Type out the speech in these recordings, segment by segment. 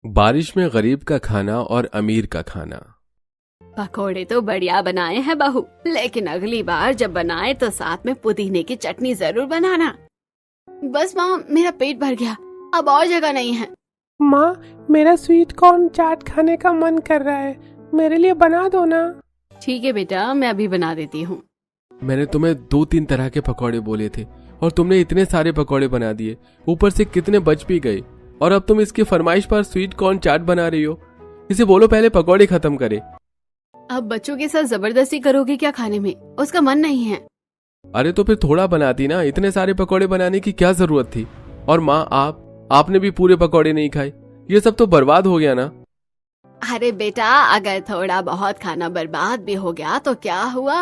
बारिश में गरीब का खाना और अमीर का खाना। पकोड़े तो बढ़िया बनाए हैं बहू, लेकिन अगली बार जब बनाए तो साथ में पुदीने की चटनी जरूर बनाना। बस माँ, मेरा पेट भर गया, अब और जगह नहीं है। माँ, मेरा स्वीट कॉर्न चाट खाने का मन कर रहा है, मेरे लिए बना दो ना। ठीक है बेटा, मैं अभी बना देती हूँ। मैंने तुम्हें 2-3 तरह के पकौड़े बोले थे और तुमने इतने सारे पकौड़े बना दिए, ऊपर से कितने बच भी गए, और अब तुम इसकी फरमाइश पर स्वीट कॉर्न चाट बना रही हो। इसे बोलो पहले पकौड़े खत्म करे। अब बच्चों के साथ जबरदस्ती करोगे क्या खाने में? उसका मन नहीं है। अरे तो फिर थोड़ा बनाती ना, इतने सारे पकौड़े बनाने की क्या जरूरत थी? और माँ, आपने भी पूरे पकौड़े नहीं खाए, ये सब तो बर्बाद हो गया ना। अरे बेटा, अगर थोड़ा बहुत खाना बर्बाद भी हो गया तो क्या हुआ?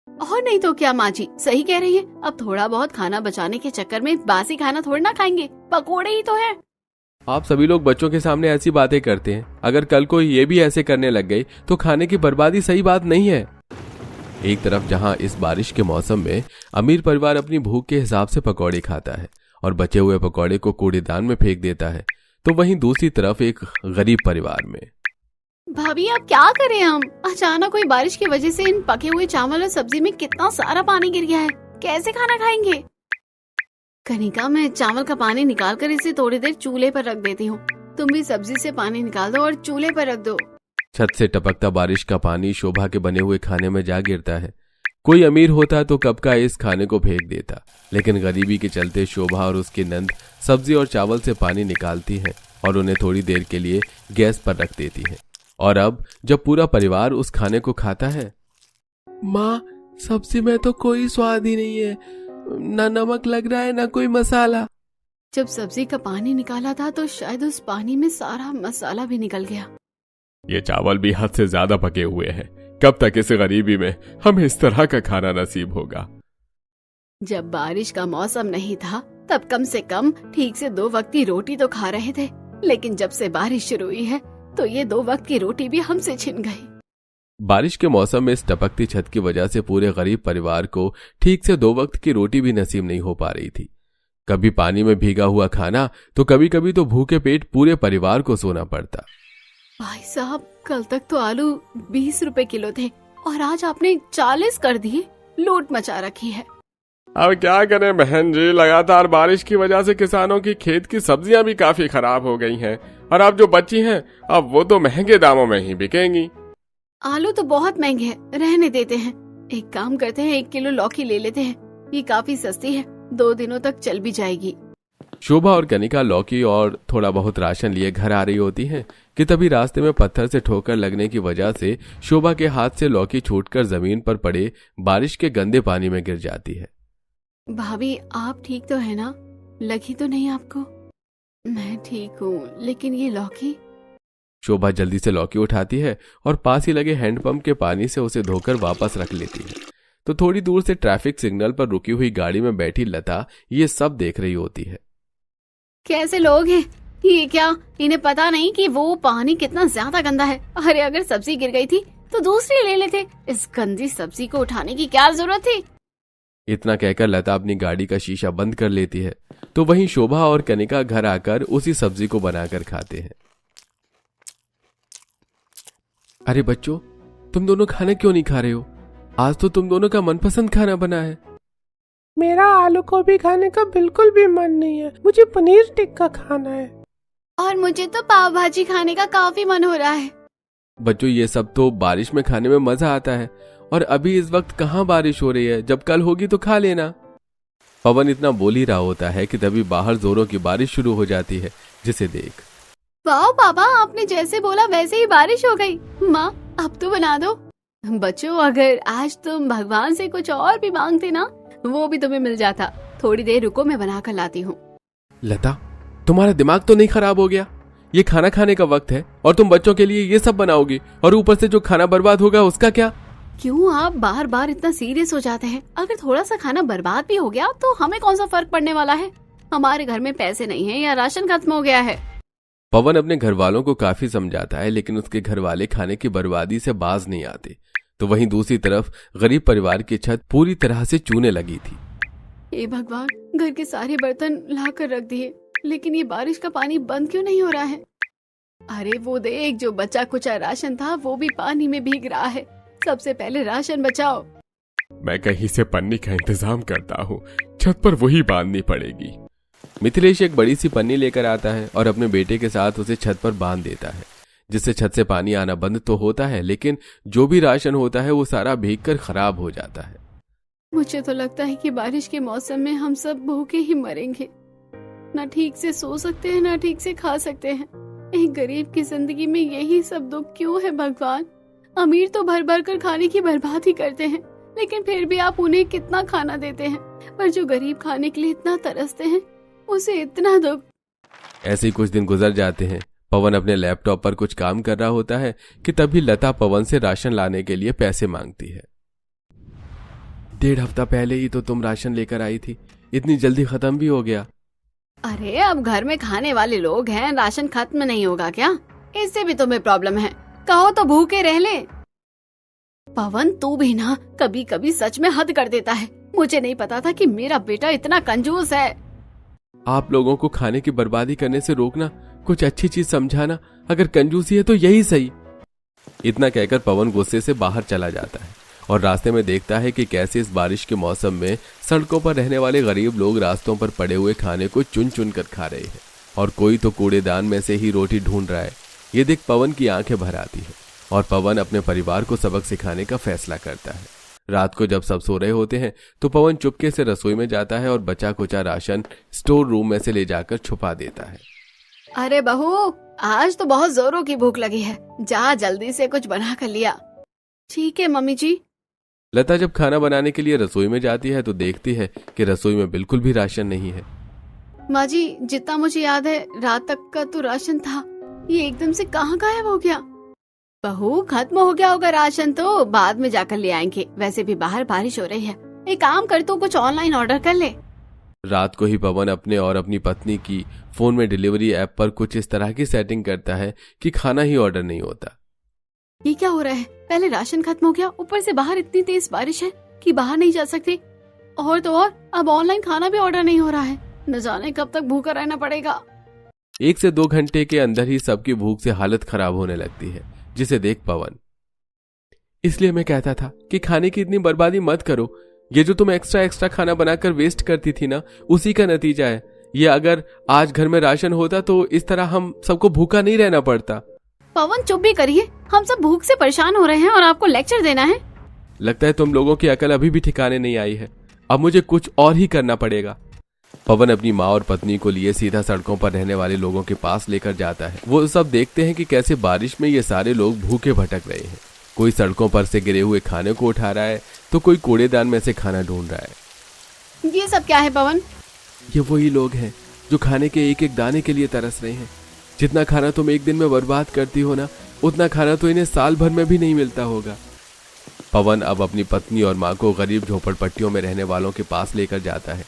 और नहीं तो क्या माँ जी, सही कह रही है। अब थोड़ा बहुत खाना बचाने के चक्कर में बासी खाना थोड़ा ना खाएंगे, पकोड़े ही तो है। आप सभी लोग बच्चों के सामने ऐसी बातें करते हैं, अगर कल को ये भी ऐसे करने लग गए तो खाने की बर्बादी सही बात नहीं है। एक तरफ जहां इस बारिश के मौसम में अमीर परिवार अपनी भूख के हिसाब से पकौड़े खाता है और बचे हुए पकौड़े को कूड़ेदान में फेंक देता है, तो वहीं दूसरी तरफ एक गरीब परिवार में। भाभी, अब क्या करें हम? अचानक कोई बारिश की वजह से इन पके हुए चावल और सब्जी में कितना सारा पानी गिर गया है, कैसे खाना खाएंगे? कनिका, मैं चावल का पानी निकाल कर इसे थोड़ी देर चूल्हे पर रख देती हूँ। तुम भी सब्जी से पानी निकाल दो और चूल्हे पर रख दो। छत से टपकता बारिश का पानी शोभा के बने हुए खाने में जा गिरता है। कोई अमीर होता तो कब का इस खाने को फेंक देता, लेकिन गरीबी के चलते शोभा और उसकी नंद सब्जी और चावल से पानी निकालती हैं और उन्हें थोड़ी देर के लिए गैस पर रख देती हैं। और अब जब पूरा परिवार उस खाने को खाता है। माँ, सब्जी में तो कोई स्वाद ही नहीं है, ना नमक लग रहा है ना कोई मसाला। जब सब्जी का पानी निकाला था तो शायद उस पानी में सारा मसाला भी निकल गया। ये चावल भी हद से ज्यादा पके हुए हैं, कब तक इस गरीबी में हमें इस तरह का खाना नसीब होगा? जब बारिश का मौसम नहीं था तब कम से कम ठीक से 2 वक्त की रोटी तो खा रहे थे, लेकिन जब से बारिश शुरू हुई है तो ये 2 वक्त की रोटी भी हमसे छिन गई। बारिश के मौसम में इस टपकती छत की वजह से पूरे गरीब परिवार को ठीक से 2 वक्त की रोटी भी नसीब नहीं हो पा रही थी। कभी पानी में भीगा हुआ खाना तो कभी कभी तो भूखे पेट पूरे परिवार को सोना पड़ता। भाई साहब, कल तक तो आलू 20 रुपए किलो थे और आज आपने 40 कर दिए। लूट मचा रखी है। अब क्या करें बहन जी, लगातार बारिश की वजह से किसानों की खेत की सब्जियां भी काफी खराब हो गई हैं, और अब जो बची हैं अब वो तो महंगे दामों में ही बिकेंगी। आलू तो बहुत महंगे हैं, रहने देते हैं। एक काम करते हैं, 1 किलो लौकी ले लेते हैं, ये काफी सस्ती है, 2 दिनों तक चल भी जाएगी। शोभा और कनिका लौकी और थोड़ा बहुत राशन लिए घर आ रही होती हैं कि तभी रास्ते में पत्थर से ठोकर लगने की वजह से शोभा के हाथ से लौकी छूटकर जमीन पर पड़े बारिश के गंदे पानी में गिर जाती है। भाभी, आप ठीक तो है ना? लगी तो नहीं आपको? मैं ठीक हूँ, लेकिन ये लौकी। शोभा जल्दी से लौकी उठाती है और पास ही लगे हैंडपंप के पानी से उसे धोकर वापस रख लेती है। तो थोड़ी दूर से ट्रैफिक सिग्नल पर रुकी हुई गाड़ी में बैठी लता ये सब देख रही होती है। कैसे लोग हैं ये? क्या इन्हें पता नहीं कि वो पानी कितना ज्यादा गंदा है? अरे अगर सब्जी गिर गई थी तो दूसरी ले लेते, इस गंदी सब्जी को उठाने की क्या जरूरत थी? इतना कहकर लता अपनी गाड़ी का शीशा बंद कर लेती है। तो वहीं शोभा और कनिका घर आकर उसी सब्जी को बनाकर खाते हैं। अरे बच्चों, तुम दोनों खाना क्यों नहीं खा रहे हो? आज तो तुम दोनों का मनपसंद खाना बना है। मेरा आलू गोभी खाने का बिल्कुल भी मन नहीं है, मुझे पनीर टिक्का खाना है। और मुझे तो पाव भाजी खाने का काफी मन हो रहा है। बच्चों, ये सब तो बारिश में खाने में मजा आता है, और अभी इस वक्त कहाँ बारिश हो रही है, जब कल होगी तो खा लेना। पवन इतना बोल ही रहा होता है कि तभी बाहर जोरों की बारिश शुरू हो जाती है, जिसे देख। वाह पापा, आपने जैसे बोला वैसे ही बारिश हो गई। माँ, अब तो बना दो। बच्चों, अगर आज तुम भगवान से कुछ और भी मांगते ना, वो भी तुम्हें मिल जाता। थोड़ी देर रुको, मैं बना कर लाती हूँ। लता, तुम्हारा दिमाग तो नहीं खराब हो गया? ये खाना खाने का वक्त है और तुम बच्चों के लिए ये सब बनाओगी, और ऊपर से जो खाना बर्बाद होगा उसका क्या? क्यों आप बार बार इतना सीरियस हो जाते हैं? अगर थोड़ा सा खाना बर्बाद भी हो गया तो हमें कौन सा फर्क पड़ने वाला है? हमारे घर में पैसे नहीं है या राशन खत्म हो गया है। पवन अपने घर वालों को काफी समझाता है, लेकिन उसके घर वाले खाने की बर्बादी से बाज नहीं आते। तो वहीं दूसरी तरफ गरीब परिवार की छत पूरी तरह से चूने लगी थी। हे भगवान, घर के सारे बर्तन ला कर रख दिए, लेकिन ये बारिश का पानी बंद क्यों नहीं हो रहा है? अरे वो देख, जो बचा कुचा राशन था वो भी पानी में भीग रहा है। सबसे पहले राशन बचाओ। मैं कहीं से पन्नी का इंतजाम करता हूँ, छत पर वही बांधनी पड़ेगी। मिथिलेश एक बड़ी सी पन्नी लेकर आता है और अपने बेटे के साथ उसे छत पर बांध देता है, जिससे छत से पानी आना बंद तो होता है, लेकिन जो भी राशन होता है वो सारा भीगकर खराब हो जाता है। मुझे तो लगता है कि बारिश के मौसम में हम सब भूखे ही मरेंगे। ना ठीक से सो सकते हैं, ना ठीक से खा सकते हैं। एक गरीब की जिंदगी में यही सब दुख क्यों है भगवान? अमीर तो भर भर कर खाने की बर्बादी करते हैं, लेकिन फिर भी आप उन्हें कितना खाना देते हैं, पर जो गरीब खाने के लिए इतना तरसते हैं उसे इतना दुख। ऐसे ही कुछ दिन गुजर जाते हैं। पवन अपने लैपटॉप पर कुछ काम कर रहा होता है कि तभी लता पवन से राशन लाने के लिए पैसे मांगती है। 1.5 हफ्ता पहले ही तो तुम राशन लेकर आई थी, इतनी जल्दी खत्म भी हो गया। अरे अब घर में खाने वाले लोग हैं, राशन खत्म नहीं होगा क्या? इससे भी तुम्हें प्रॉब्लम है? कहो तो भूखे रह ले। पवन तू भी ना कभी कभी सच में हद कर देता है। मुझे नहीं पता था कि मेरा बेटा इतना कंजूस है। आप लोगों को खाने की बर्बादी करने से रोकना, कुछ अच्छी चीज समझाना, अगर कंजूसी है तो यही सही। इतना कहकर पवन गुस्से से बाहर चला जाता है और रास्ते में देखता है कि कैसे इस बारिश के मौसम में सड़कों पर रहने वाले गरीब लोग रास्तों पर पड़े हुए खाने को चुन चुन कर खा रहे हैं और कोई तो कूड़ेदान में से ही रोटी ढूंढ रहा है। ये देख पवन की आंखें भर आती है और पवन अपने परिवार को सबक सिखाने का फैसला करता है। रात को जब सब सो रहे होते हैं तो पवन चुपके से रसोई में जाता है और बचा कुचा राशन स्टोर रूम में से ले जाकर छुपा देता है। अरे बहू, आज तो बहुत जोरों की भूख लगी है, जा जल्दी से कुछ बना कर लिया। ठीक है मम्मी जी। लता जब खाना बनाने के लिए रसोई में जाती है तो देखती है कि रसोई में बिल्कुल भी राशन नहीं है। माँ जी, जितना मुझे याद है रात तक का तो राशन था, ये एकदम से कहाँ गायब हो गया? बहू, खत्म हो गया होगा राशन तो बाद में जाकर ले आएंगे। वैसे भी बाहर बारिश हो रही है, एक काम कर तू कुछ ऑनलाइन ऑर्डर कर ले। रात को ही पवन अपने और अपनी पत्नी की फोन में डिलीवरी ऐप पर कुछ इस तरह की सेटिंग करता है कि खाना ही ऑर्डर नहीं होता। ये क्या हो रहा है? पहले राशन खत्म हो गया, ऊपर से बाहर इतनी तेज बारिश है कि बाहर नहीं जा सकते, और तो और अब ऑनलाइन खाना भी ऑर्डर नहीं हो रहा है। न जाने कब तक भूखा रहना पड़ेगा। 1 से 2 घंटे के अंदर ही सबकी भूख से हालत खराब होने लगती है, जिसे देख पवन, इसलिए मैं कहता था कि खाने की इतनी बर्बादी मत करो। ये जो तुम एक्स्ट्रा खाना बनाकर वेस्ट करती थी ना, उसी का नतीजा है ये। अगर आज घर में राशन होता तो इस तरह हम सबको भूखा नहीं रहना पड़ता। पवन चुप भी करिए, हम सब भूख से परेशान हो रहे हैं और आपको लेक्चर देना है। लगता है तुम लोगों की अकल अभी भी ठिकाने नहीं आई है। अब मुझे कुछ और ही करना पड़ेगा। पवन अपनी माँ और पत्नी को लिए सीधा सड़कों पर रहने वाले लोगों के पास लेकर जाता है। वो सब देखते हैं कि कैसे बारिश में ये सारे लोग भूखे भटक रहे हैं। कोई सड़कों पर से गिरे हुए खाने को उठा रहा है तो कोई कूड़ेदान में से खाना ढूंढ रहा है। ये सब क्या है पवन? ये वही लोग हैं जो खाने के एक एक दाने के लिए तरस रहे हैं। जितना खाना तुम एक दिन में बर्बाद करती हो ना, उतना खाना तो इन्हें साल भर में भी नहीं मिलता होगा। पवन अब अपनी पत्नी और माँ को गरीब झोपड़पट्टियों में रहने वालों के पास लेकर जाता है,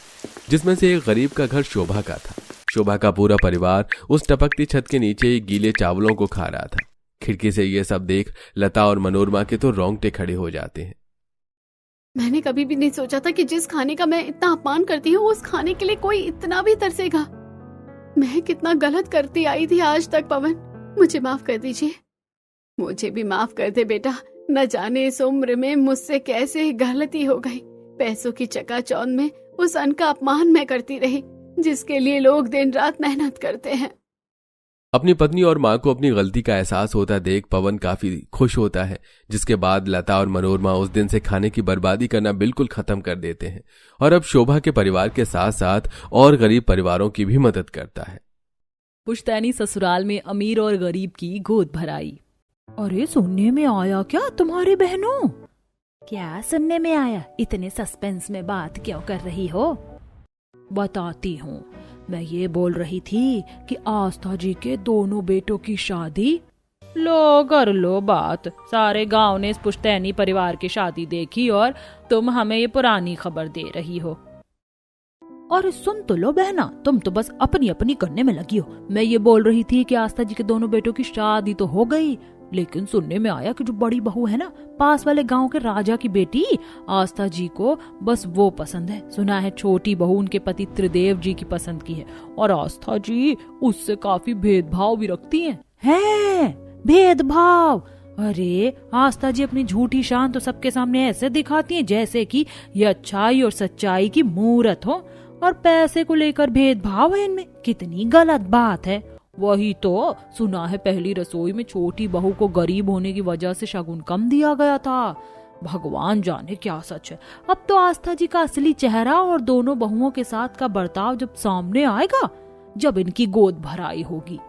जिसमें से एक गरीब का घर शोभा का था। शोभा का पूरा परिवार उस टपकती छत के नीचे गीले चावलों को खा रहा था। खिड़की से ये सब देख लता और मनोरमा के तो रोंगटे खड़े हो जाते हैं। मैंने कभी भी नहीं सोचा था कि जिस खाने का मैं इतना अपमान करती हूँ उस खाने के लिए कोई इतना भी तरसेगा। मैं कितना गलत करती आई थी आज तक। पवन, मुझे माफ कर दीजिए। मुझे भी माफ कर दे बेटा। न जाने इस उम्र में मुझसे कैसे गलती हो गई। पैसों की चकाचौंध में उस अन्न का अपमान मैं करती रही जिसके लिए लोग दिन रात मेहनत करते हैं। अपनी पत्नी और माँ को अपनी गलती का एहसास होता देख पवन काफी खुश होता है, जिसके बाद लता और मनोरमा उस दिन से खाने की बर्बादी करना बिल्कुल खत्म कर देते हैं और अब शोभा के परिवार के साथ साथ और गरीब परिवारों की भी मदद करता है। पुश्तैनी ससुराल में अमीर और गरीब की गोद भराई। अरे सुनने में आया क्या तुम्हारी बहनों? क्या सुनने में आया? इतने सस्पेंस में बात क्यों कर रही हो? बताती हूँ। मैं ये बोल रही थी कि आस्था जी के दोनों बेटों की शादी। लो कर लो बात। सारे गांव ने इस पुश्तैनी परिवार की शादी देखी और तुम हमें ये पुरानी खबर दे रही हो। और सुन तो लो बहना, तुम तो बस अपनी अपनी करने में लगी हो। मैं ये बोल रही थी कि आस्था जी के दोनों बेटों की शादी तो हो गई, लेकिन सुनने में आया कि जो बड़ी बहू है ना, पास वाले गांव के राजा की बेटी, आस्था जी को बस वो पसंद है। सुना है छोटी बहू उनके पति त्रिदेव जी की पसंद की है और आस्था जी उससे काफी भेदभाव भी रखती हैं। है भेदभाव। अरे आस्था जी अपनी झूठी शान तो सबके सामने ऐसे दिखाती हैं जैसे कि ये अच्छाई और सच्चाई की मूरत हो, और पैसे को लेकर भेदभाव है इनमें। कितनी गलत बात है। वही तो सुना है पहली रसोई में छोटी बहू को गरीब होने की वजह से शगुन कम दिया गया था। भगवान जाने क्या सच है। अब तो आस्था जी का असली चेहरा और दोनों बहुओं के साथ का बर्ताव जब सामने आएगा, जब इनकी गोद भराई होगी।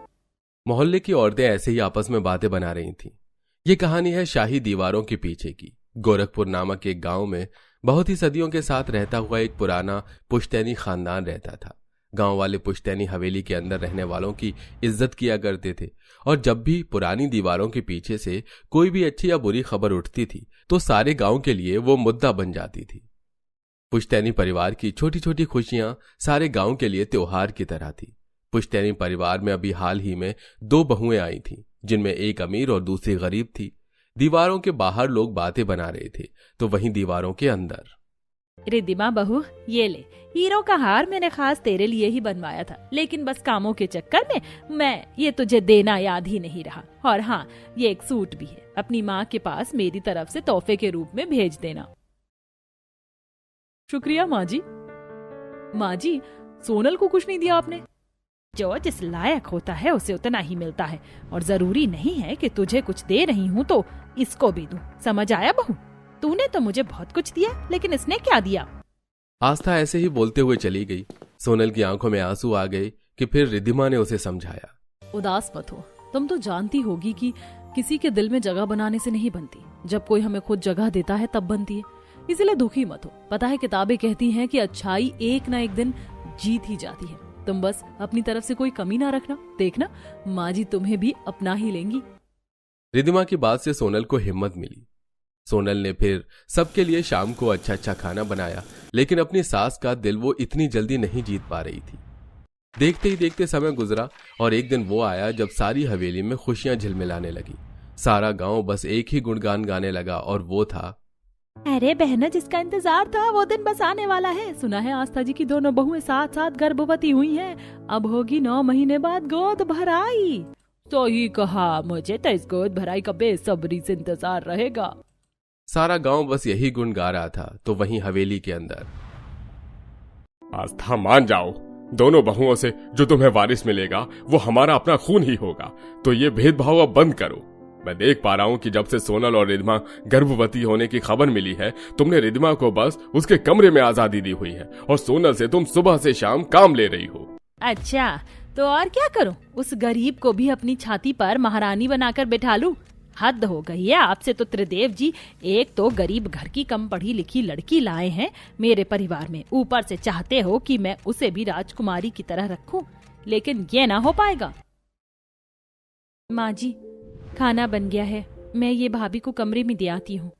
मोहल्ले की औरतें ऐसे ही आपस में बातें बना रही थीं। ये कहानी है शाही दीवारों के पीछे की। गोरखपुर नामक एक गांव में बहुत ही सदियों के साथ रहता हुआ एक पुराना पुश्तैनी खानदान रहता था। गांव वाले पुश्तैनी हवेली के अंदर रहने वालों की इज्जत किया करते थे, और जब भी पुरानी दीवारों के पीछे से कोई भी अच्छी या बुरी खबर उठती थी तो सारे गांव के लिए वो मुद्दा बन जाती थी। पुश्तैनी परिवार की छोटी छोटी खुशियां सारे गांव के लिए त्योहार की तरह थी। पुश्तैनी परिवार में अभी हाल ही में 2 बहुएं आई थीं, जिनमें एक अमीर और दूसरी गरीब थी। दीवारों के बाहर लोग बातें बना रहे थे, तो वहीं दीवारों के अंदर, रिद्धिमा बहू ये ले, हीरो का हार मैंने खास तेरे लिए ही बनवाया था, लेकिन बस कामों के चक्कर में मैं ये तुझे देना याद ही नहीं रहा। और हाँ, ये एक सूट भी है, अपनी माँ के पास मेरी तरफ से तोहफे के रूप में भेज देना। शुक्रिया माँ जी। माँ जी, सोनल को कुछ नहीं दिया आपने? जो जिस लायक होता है उसे उतना ही मिलता है, और जरूरी नहीं है कि तुझे कुछ दे रही हूँ तो इसको भी दूं। समझ आया बहू? तूने तो मुझे बहुत कुछ दिया, लेकिन इसने क्या दिया? आस्था ऐसे ही बोलते हुए चली गई। सोनल की आंखों में आंसू आ गए कि फिर रिद्धिमा ने उसे समझाया। उदास मत हो, तुम तो जानती होगी कि किसी के दिल में जगह बनाने से नहीं बनती, जब कोई हमें खुद जगह देता है तब बनती है। इसलिए दुखी मत हो। पता है किताबें कहती हैं कि अच्छाई एक ना एक दिन जीत ही जाती है। तुम बस अपनी तरफ से कोई कमी ना रखना, देखना माँ जी तुम्हें भी अपना ही लेंगी। रिद्धिमा की बात से सोनल को हिम्मत मिली। सोनल ने फिर सबके लिए शाम को अच्छा अच्छा खाना बनाया, लेकिन अपनी सास का दिल वो इतनी जल्दी नहीं जीत पा रही थी। देखते ही देखते समय गुजरा और एक दिन वो आया जब सारी हवेली में खुशियां झिलमिलाने लगी। सारा गांव बस एक ही गुणगान गाने लगा और वो था, अरे बहना, जिसका इंतजार था वो दिन बस आने वाला है। सुना है आस्था जी की दोनों बहुएं साथ साथ गर्भवती हुई हैं। अब होगी 9 महीने बाद गोद भराई। तो ही कहा, मुझे तो इस गोद भराई का बेसब्री से इंतजार रहेगा। सारा गांव बस यही गुण गा रहा था। तो वहीं हवेली के अंदर, आस्था मान जाओ, दोनों बहुओं से जो तुम्हें वारिस मिलेगा वो हमारा अपना खून ही होगा, तो ये भेदभाव अब बंद करो। मैं देख पा रहा हूँ कि जब से सोनल और रिद्धिमा गर्भवती होने की खबर मिली है, तुमने रिद्धिमा को बस उसके कमरे में आजादी दी हुई है और सोनल से तुम सुबह से शाम काम ले रही हो। अच्छा, तो और क्या करूं? उस गरीब को भी अपनी छाती पर महारानी बनाकर बैठा लूं? हद हो गई है आपसे तो त्रिदेव जी। एक तो गरीब घर की कम पढ़ी लिखी लड़की लाए हैं मेरे परिवार में, ऊपर से चाहते हो कि मैं उसे भी राजकुमारी की तरह रखूं, लेकिन ये ना हो पाएगा। माँ जी, खाना बन गया है, मैं ये भाभी को कमरे में दे आती हूँ।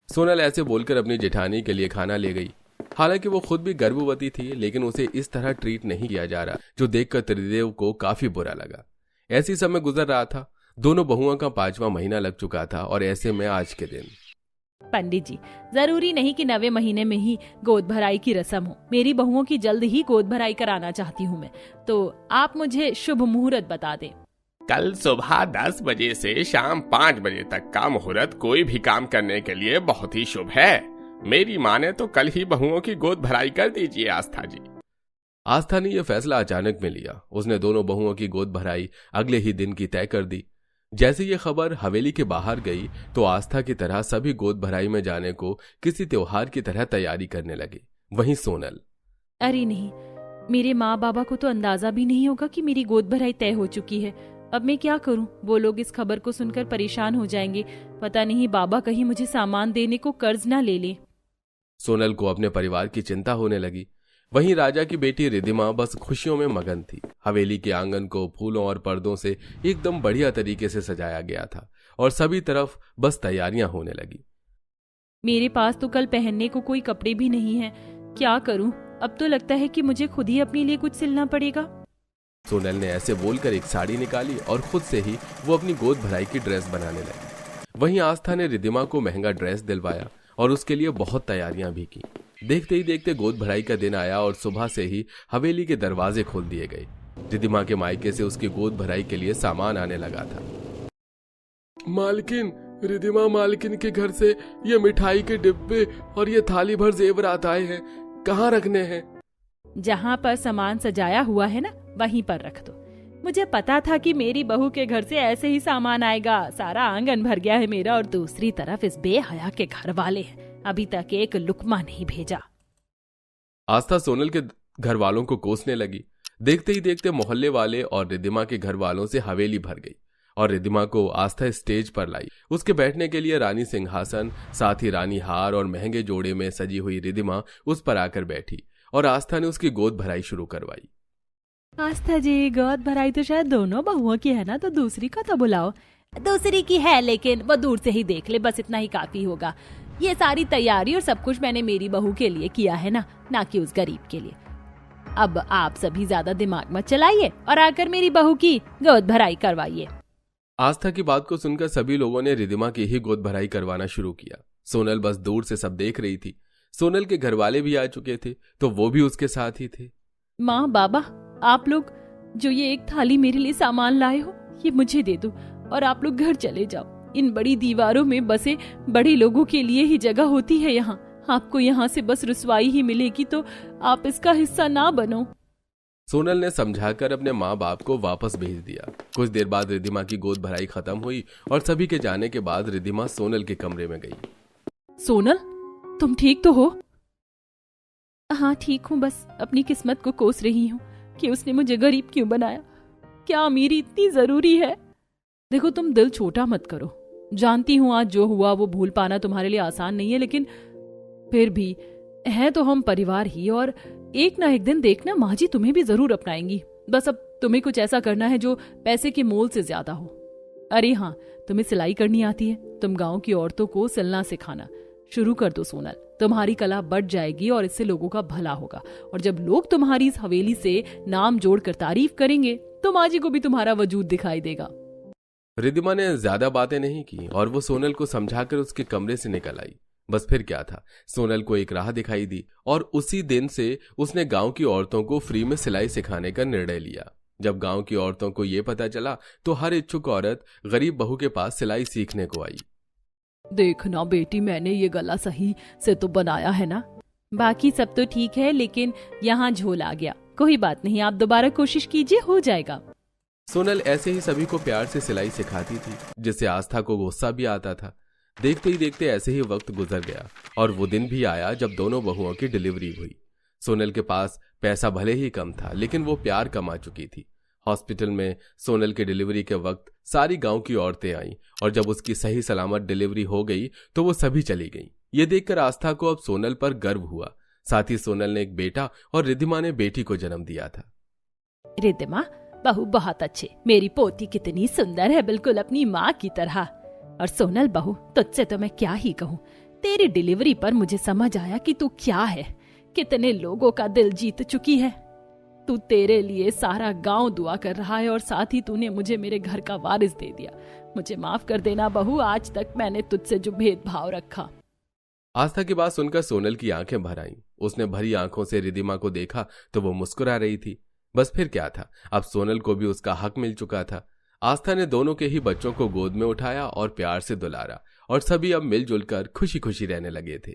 सोनल ऐसे बोलकर अपनी जेठानी के लिए खाना ले गई। हालांकि वो खुद भी गर्भवती थी, लेकिन उसे इस तरह ट्रीट नहीं किया जा रहा, जो देखकर त्रिदेव को काफी बुरा लगा। ऐसी समय गुजर रहा था। दोनों बहुओं का 5वां महीना लग चुका था और ऐसे में आज के दिन, पंडित जी, जरूरी नहीं कि 9वें महीने में ही गोद भराई की रस्म हो। मेरी बहुओं की जल्द ही गोद भराई कराना चाहती हूँ मैं, तो आप मुझे शुभ मुहूर्त बता दें। कल सुबह 10 बजे से शाम 5 बजे तक का मुहूर्त कोई भी काम करने के लिए बहुत ही शुभ है। मेरी माँ ने तो कल ही बहुओं की गोद भराई कर दीजिए आस्था जी। आस्था ने यह फैसला अचानक में लिया। उसने दोनों बहुओं की गोद भराई अगले ही दिन की तय कर दी। जैसे ये खबर हवेली के बाहर गई तो आस्था की तरह सभी गोद भराई में जाने को किसी त्योहार की तरह तैयारी करने लगे। वहीं सोनल, अरे नहीं, मेरे माँ बाबा को तो अंदाजा भी नहीं होगा कि मेरी गोद भराई तय हो चुकी है। अब मैं क्या करूं? वो लोग इस खबर को सुनकर परेशान हो जाएंगे। पता नहीं बाबा कहीं मुझे सामान देने को कर्ज ना ले ले। सोनल को अपने परिवार की चिंता होने लगी। वहीं राजा की बेटी रिद्धिमा बस खुशियों में मगन थी। हवेली के आंगन को फूलों और पर्दों से एकदम बढ़िया तरीके से सजाया गया था और सभी तरफ बस तैयारियां होने लगी। मेरे पास तो कल पहनने को कोई कपड़े भी नहीं है, क्या करूं? अब तो लगता है कि मुझे खुद ही अपने लिए कुछ सिलना पड़ेगा। सोनल ने ऐसे बोलकर एक साड़ी निकाली और खुद से ही वो अपनी गोद भराई की ड्रेस बनाने लगी। वहीं आस्था ने रिद्धिमा को महंगा ड्रेस दिलवाया और उसके लिए बहुत तैयारियां भी की। देखते ही देखते गोद भराई का दिन आया और सुबह से ही हवेली के दरवाजे खोल दिए गए। रिद्धिमा के मायके से उसकी गोद भराई के लिए सामान आने लगा था। मालकिन, रिद्धिमा मालकिन के घर से ये मिठाई के डिब्बे और ये थाली भर जेवरात आए हैं, कहाँ रखने हैं? जहाँ पर सामान सजाया हुआ है ना, वहीं पर रख दो। मुझे पता था कि मेरी बहू के घर से ऐसे ही सामान आएगा। सारा आंगन भर गया है मेरा, और दूसरी तरफ इस बेहया के घर वाले हैं, अभी तक एक लुकमा नहीं भेजा। आस्था सोनल के घर वालों को कोसने लगी। देखते ही देखते मोहल्ले वाले और रिद्धिमा के घर वालों से हवेली भर गई और रिद्धिमा को आस्था स्टेज पर लाई। उसके बैठने के लिए रानी सिंहासन, साथ ही रानी हार और महंगे जोड़े में सजी हुई रिद्धिमा उस पर आकर बैठी और आस्था ने उसकी गोद भराई शुरू करवाई। आस्था जी, गोद भराई तो शायद दोनों बहुओं की है ना, तो दूसरी को तो बुलाओ। दूसरी की है, लेकिन वो दूर से ही देख ले, बस इतना ही काफी होगा। ये सारी तैयारी और सब कुछ मैंने मेरी बहू के लिए किया है ना कि उस गरीब के लिए। अब आप सभी ज्यादा दिमाग मत चलाइए और आकर मेरी बहू की गोद भराई करवाइए। आस्था की बात को सुनकर सभी लोगों ने रिद्धिमा की ही गोद भराई करवाना शुरू किया। सोनल बस दूर से सब देख रही थी। सोनल के घर वाले भी आ चुके थे, तो वो भी उसके साथ ही थे। माँ, बाबा, आप लोग जो ये एक थाली मेरे लिए सामान लाए हो, ये मुझे दे दो और आप लोग घर चले जाओ। इन बड़ी दीवारों में बसे बड़े लोगों के लिए ही जगह होती है यहाँ। आपको यहाँ से बस रुसवाई ही मिलेगी, तो आप इसका हिस्सा ना बनो। सोनल ने समझाकर अपने माँ बाप को वापस भेज दिया। कुछ देर बाद रिद्धिमा की गोद भराई खत्म हुई और सभी के जाने के बाद रिद्धिमा सोनल के कमरे में गई। सोनल, तुम ठीक तो हो? हाँ, ठीक हूँ, बस अपनी किस्मत को कोस रही हूँ कि उसने मुझे गरीब क्यों बनाया। क्या अमीरी इतनी जरूरी है? देखो, तुम दिल छोटा मत करो। जानती हूँ आज जो हुआ वो भूल पाना तुम्हारे लिए आसान नहीं है, लेकिन फिर भी है तो हम परिवार ही, और एक ना एक दिन देखना माँ जी तुम्हें भी जरूर अपनाएंगी। बस अब तुम्हें कुछ ऐसा करना है जो पैसे के मोल से ज्यादा हो। अरे हाँ, तुम्हें सिलाई करनी आती है, तुम गांव की औरतों को सिलना सिखाना शुरू कर दो सोनल। तुम्हारी कला बढ़ जाएगी और इससे लोगों का भला होगा, और जब लोग तुम्हारी इस हवेली से नाम जोड़कर तारीफ करेंगे तो माँ जी को भी तुम्हारा वजूद दिखाई देगा। रिद्धिमा ने ज्यादा बातें नहीं की और वो सोनल को समझाकर उसके कमरे से निकल आई। बस फिर क्या था, सोनल को एक राह दिखाई दी और उसी दिन से उसने गांव की औरतों को फ्री में सिलाई सिखाने का निर्णय लिया। जब गांव की औरतों को ये पता चला तो हर इच्छुक औरत गरीब बहू के पास सिलाई सीखने को आई। देखना बेटी, मैंने ये गला सही से तो बनाया है ना? बाकी सब तो ठीक है, लेकिन यहाँ झोल आ गया। कोई बात नहीं, आप दोबारा कोशिश कीजिए, हो जाएगा। सोनल ऐसे ही सभी को प्यार से सिलाई सिखाती थी, जिससे आस्था को गुस्सा भी आता था। देखते ही देखते ऐसे ही वक्त गुजर गया और वो दिन भी आया जब दोनों बहुओं की डिलीवरी हुई। सोनल के पास पैसा भले ही कम था, लेकिन वो प्यार कमा चुकी थी। हॉस्पिटल में सोनल के डिलीवरी के वक्त सारी गांव की औरतें आईं और जब उसकी सही सलामत डिलीवरी हो गई तो वो सभी चली गईं। ये देखकर आस्था को अब सोनल पर गर्व हुआ। साथ ही सोनल ने एक बेटा और रिद्धिमा ने बेटी को जन्म दिया था। रिद्धिमा, बहू बहुत अच्छे। मेरी पोती कितनी सुंदर है, बिल्कुल अपनी माँ की तरह। और सोनल बहू, तुझसे तो मैं क्या ही कहूँ। तेरी डिलीवरी पर मुझे समझ आया कि तू क्या है, कितने लोगों का दिल जीत चुकी है। तू, तेरे लिए सारा गांव दुआ कर रहा है और साथ ही तूने मुझे मेरे घर का वारिस दे दिया। मुझे माफ कर देना बहू, आज तक मैंने तुझसे जो भेदभाव रखा। आस्था की बात सुनकर सोनल की आंखें भर आईं। उसने भरी आंखों से रिद्धिमा को देखा तो वो मुस्कुरा रही थी। बस फिर क्या था, अब सोनल को भी उसका हक मिल चुका था। आस्था ने दोनों के ही बच्चों को गोद में उठाया और प्यार से दुलारा और सभी अब मिलजुल कर खुशी खुशी रहने लगे थे।